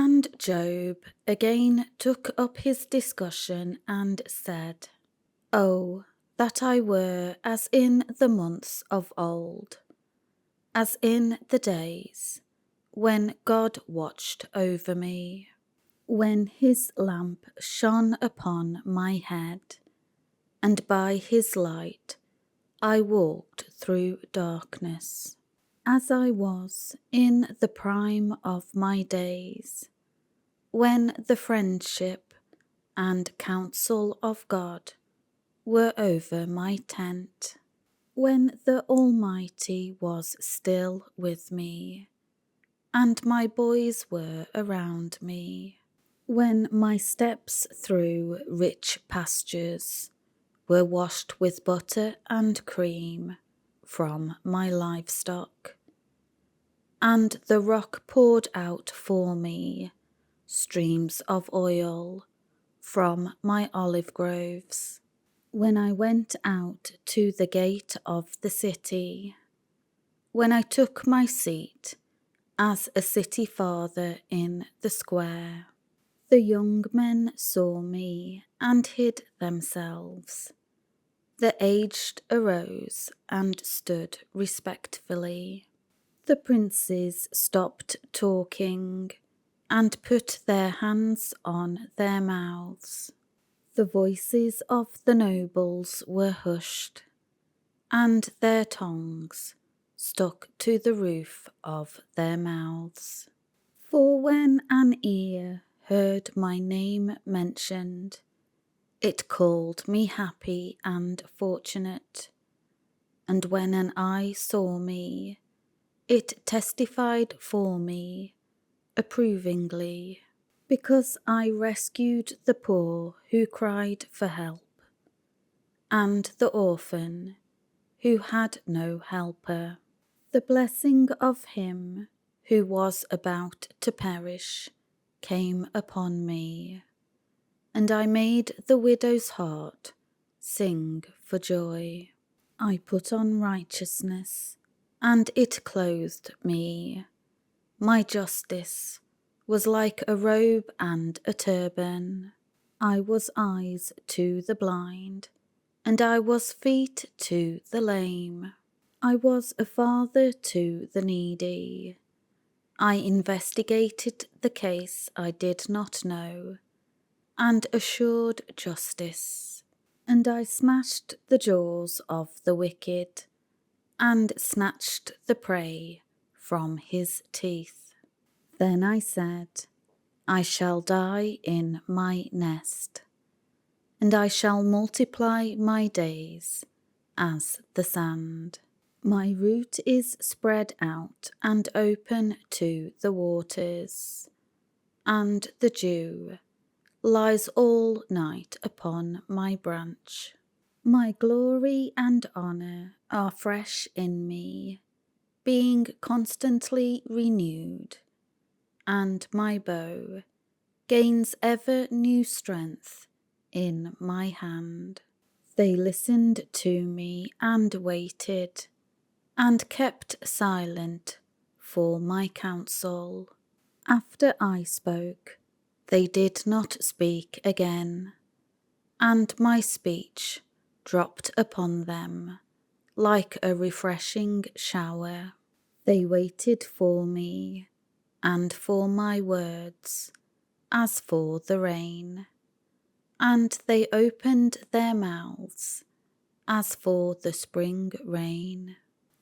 And Job again took up his discussion and said, "Oh, that I were as in the months of old, as in the days when God watched over me, when his lamp shone upon my head, and by his light I walked through darkness. As I was in the prime of my days, when the friendship and counsel of God were over my tent, when the Almighty was still with me, and my boys were around me, when my steps through rich pastures were washed with butter and cream from my livestock, and the rock poured out for me streams of oil from my olive groves. When I went out to the gate of the city, when I took my seat as a city father in the square, the young men saw me and hid themselves. The aged arose and stood respectfully. The princes stopped talking and put their hands on their mouths. The voices of the nobles were hushed, and their tongues stuck to the roof of their mouths. For when an ear heard my name mentioned, it called me happy and fortunate, and when an eye saw me, it testified for me approvingly, because I rescued the poor who cried for help, and the orphan who had no helper. The blessing of him who was about to perish came upon me, and I made the widow's heart sing for joy. I put on righteousness, and it clothed me. My justice was like a robe and a turban. I was eyes to the blind, and I was feet to the lame. I was a father to the needy. I investigated the case I did not know, and assured justice. And I smashed the jaws of the wicked, and snatched the prey from his teeth. Then I said, I shall die in my nest, and I shall multiply my days as the sand. My root is spread out and open to the waters, and the dew lies all night upon my branch. My glory and honour are fresh in me, being constantly renewed, and my bow gains ever new strength in my hand. They listened to me and waited, and kept silent for my counsel. After I spoke, they did not speak again, and my speech dropped upon them like a refreshing shower. They waited for me and for my words as for the rain, and they opened their mouths as for the spring rain.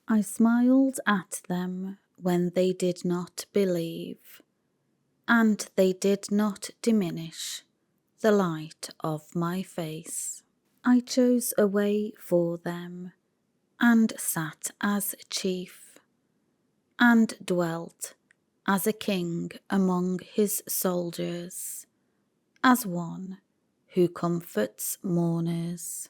I smiled at them when they did not believe, and they did not diminish the light of my face. I chose a way for them, and sat as chief, and dwelt as a king among his soldiers, as one who comforts mourners.